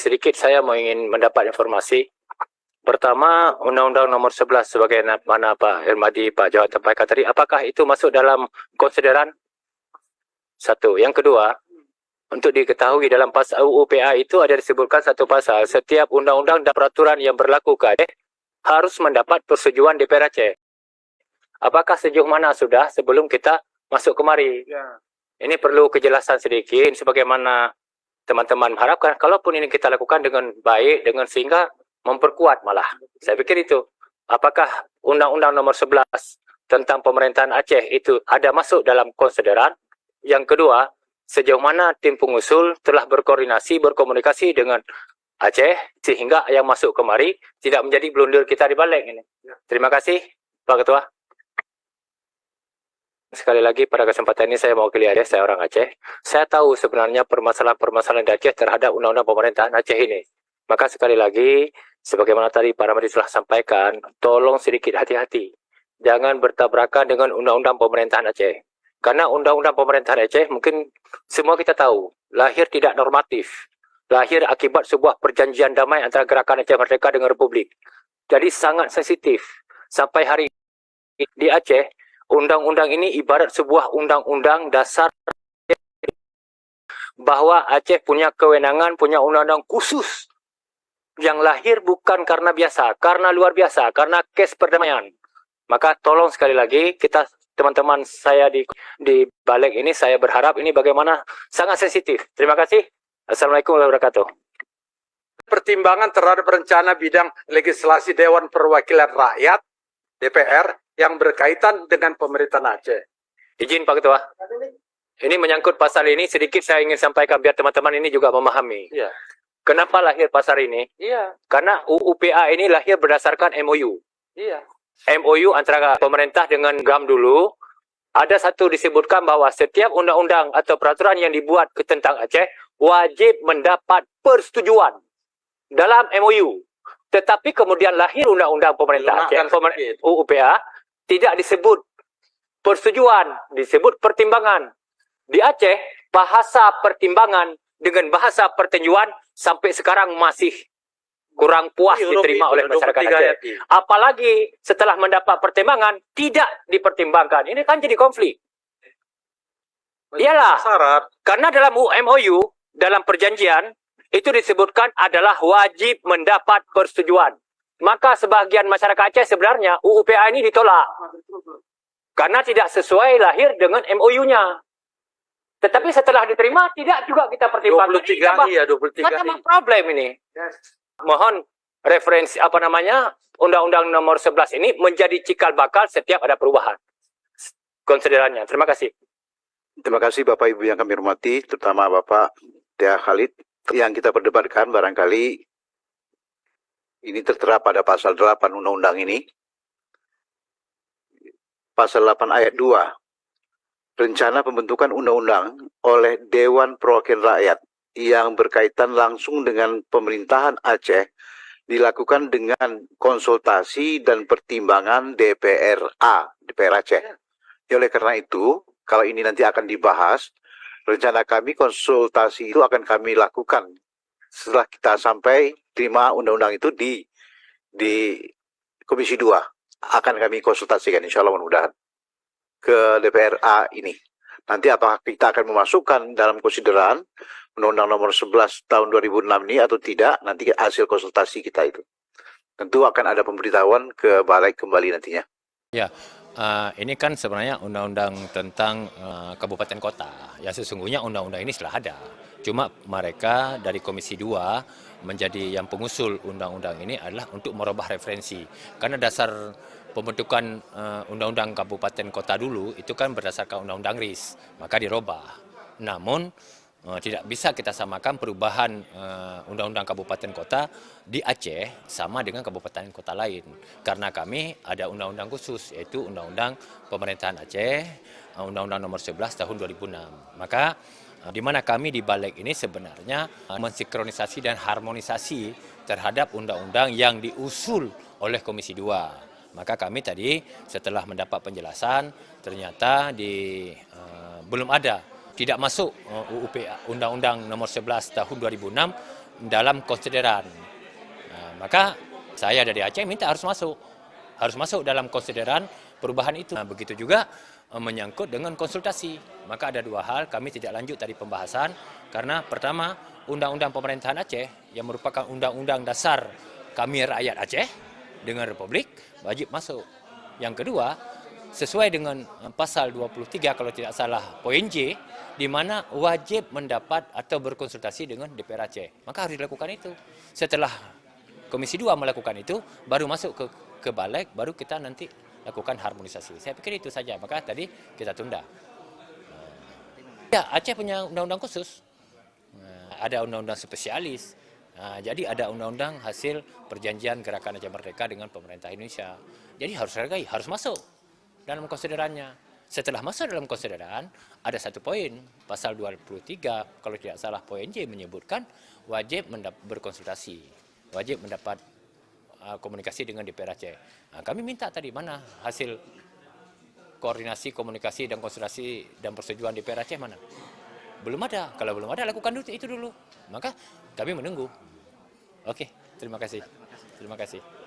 sedikit saya mau ingin mendapat informasi. Pertama, Undang-Undang Nomor 11 sebagaimana Pak Hermadi, Pak Jawad sampaikan tadi, apakah itu masuk dalam konsideran? Satu. Yang kedua, untuk diketahui dalam pasal UU PA itu ada disebutkan satu pasal, setiap undang-undang dan peraturan yang berlaku ke Aceh harus mendapat persetujuan DPR Aceh. Apakah sejauh mana sudah sebelum kita masuk kemari? Ya. Ini perlu kejelasan sedikit sebagaimana teman-teman mengharapkan. Kalaupun ini kita lakukan dengan baik, dengan sehingga memperkuat malah. Saya pikir itu. Apakah Undang-Undang Nomor 11 tentang pemerintahan Aceh itu ada masuk dalam konsideran? Yang kedua, sejauh mana tim pengusul telah berkoordinasi, berkomunikasi dengan Aceh sehingga yang masuk kemari tidak menjadi blunder kita di balik ini. Terima kasih, Pak Ketua. Sekali lagi pada kesempatan ini saya mewakili Aceh, saya orang Aceh. Saya tahu sebenarnya permasalahan-permasalahan di Aceh terhadap undang-undang pemerintahan Aceh ini. Maka sekali lagi, sebagaimana tadi Pak Ramadi telah sampaikan, tolong sedikit hati-hati. Jangan bertabrakan dengan undang-undang pemerintahan Aceh. Karena undang-undang pemerintahan Aceh mungkin semua kita tahu, lahir tidak normatif. Lahir akibat sebuah perjanjian damai antara Gerakan Aceh Merdeka dengan Republik. Jadi sangat sensitif. Sampai hari ini di Aceh, undang-undang ini ibarat sebuah undang-undang dasar bahwa Aceh punya kewenangan, punya undang-undang khusus yang lahir bukan karena biasa, karena luar biasa, karena kes perdamaian. Maka tolong sekali lagi kita teman-teman saya di balik ini, saya berharap ini bagaimana sangat sensitif. Terima kasih. Assalamualaikum warahmatullahi wabarakatuh. Pertimbangan terhadap rencana bidang legislasi Dewan Perwakilan Rakyat DPR yang berkaitan dengan pemerintahan Aceh. Izin Pak Ketua. Ini menyangkut pasal ini, sedikit saya ingin sampaikan biar teman-teman ini juga memahami. Iya. Kenapa lahir pasal ini? Iya. Karena UU PA ini lahir berdasarkan MOU. Iya. MOU antara pemerintah dengan GAM dulu, ada satu disebutkan bahwa setiap undang-undang atau peraturan yang dibuat tentang Aceh wajib mendapat persetujuan dalam MOU. Tetapi kemudian lahir undang-undang pemerintah Aceh, UU PA, tidak disebut persetujuan, disebut pertimbangan. Di Aceh, bahasa pertimbangan dengan bahasa persetujuan sampai sekarang masih kurang puas diterima oleh masyarakat Aceh. Apalagi setelah mendapat pertimbangan, tidak dipertimbangkan. Ini kan jadi konflik. Iyalah, karena dalam MOU, dalam perjanjian, itu disebutkan adalah wajib mendapat persetujuan. Maka sebagian masyarakat Aceh sebenarnya UU PA ini ditolak. Karena tidak sesuai lahir dengan MOU-nya. Tetapi setelah diterima, tidak juga kita pertimbangkan. 23 problem ini. Mohon referensi Undang-Undang Nomor 11 ini menjadi cikal bakal setiap ada perubahan. Konsiderannya. Terima kasih. Terima kasih Bapak Ibu yang kami hormati, terutama Bapak Tia Khalid. Yang kita perdebatkan barangkali ini tertera pada pasal 8 undang-undang ini. Pasal 8 ayat 2. Rencana pembentukan undang-undang oleh Dewan Perwakilan Rakyat yang berkaitan langsung dengan pemerintahan Aceh dilakukan dengan konsultasi dan pertimbangan DPR Aceh. Oleh karena itu, kalau ini nanti akan dibahas, rencana kami konsultasi itu akan kami lakukan setelah kita sampai terima undang-undang itu di Komisi 2. Akan kami konsultasikan, insya Allah mudah-mudahan, ke DPR ini. Nanti apakah kita akan memasukkan dalam konsideran Undang-Undang Nomor 11 tahun 2006 ini atau tidak, nanti hasil konsultasi kita itu. Tentu akan ada pemberitahuan ke balai kembali nantinya. Ya, ini kan sebenarnya undang-undang tentang kabupaten kota. Ya sesungguhnya undang-undang ini sudah ada. Cuma mereka dari Komisi 2 menjadi yang pengusul undang-undang ini adalah untuk merubah referensi. Karena dasar pembentukan undang-undang kabupaten kota dulu itu kan berdasarkan undang-undang RIS, maka dirubah. Namun tidak bisa kita samakan perubahan undang-undang kabupaten kota di Aceh sama dengan kabupaten kota lain. Karena kami ada undang-undang khusus, yaitu undang-undang pemerintahan Aceh, undang-undang nomor 11 tahun 2006. Maka di mana kami di balik ini sebenarnya mensinkronisasi dan harmonisasi terhadap undang-undang yang diusul oleh Komisi 2. Maka kami tadi setelah mendapat penjelasan ternyata belum ada, tidak masuk UU PA Undang-Undang Nomor 11 Tahun 2006 dalam konsideran. Maka saya dari Aceh minta harus masuk dalam konsideran perubahan itu. Begitu juga menyangkut dengan konsultasi. Maka ada dua hal kami tidak lanjut tadi pembahasan karena pertama Undang-Undang Pemerintahan Aceh yang merupakan undang-undang dasar kami rakyat Aceh dengan Republik wajib masuk. Yang kedua, sesuai dengan pasal 23 kalau tidak salah poin J, di mana wajib mendapat atau berkonsultasi dengan DPR Aceh. Maka harus dilakukan itu. Setelah Komisi 2 melakukan itu, baru masuk ke balik, baru kita nanti lakukan harmonisasi. Saya pikir itu saja, maka tadi kita tunda. Ya, Aceh punya undang-undang khusus. Ada undang-undang spesialis. Jadi ada undang-undang hasil perjanjian Gerakan Aceh Merdeka dengan pemerintah Indonesia. Jadi harus hargai, harus masuk dalam konsiderannya. Setelah masuk dalam konsideran, ada satu poin, pasal 23, kalau tidak salah poin J menyebutkan wajib berkonsultasi, wajib mendapat komunikasi dengan DPR Aceh. Kami minta tadi mana hasil koordinasi, komunikasi, dan konsultasi dan persetujuan DPR Aceh mana? Belum ada. Kalau belum ada, lakukan itu dulu. Maka kami menunggu. Oke, terima kasih. Terima kasih.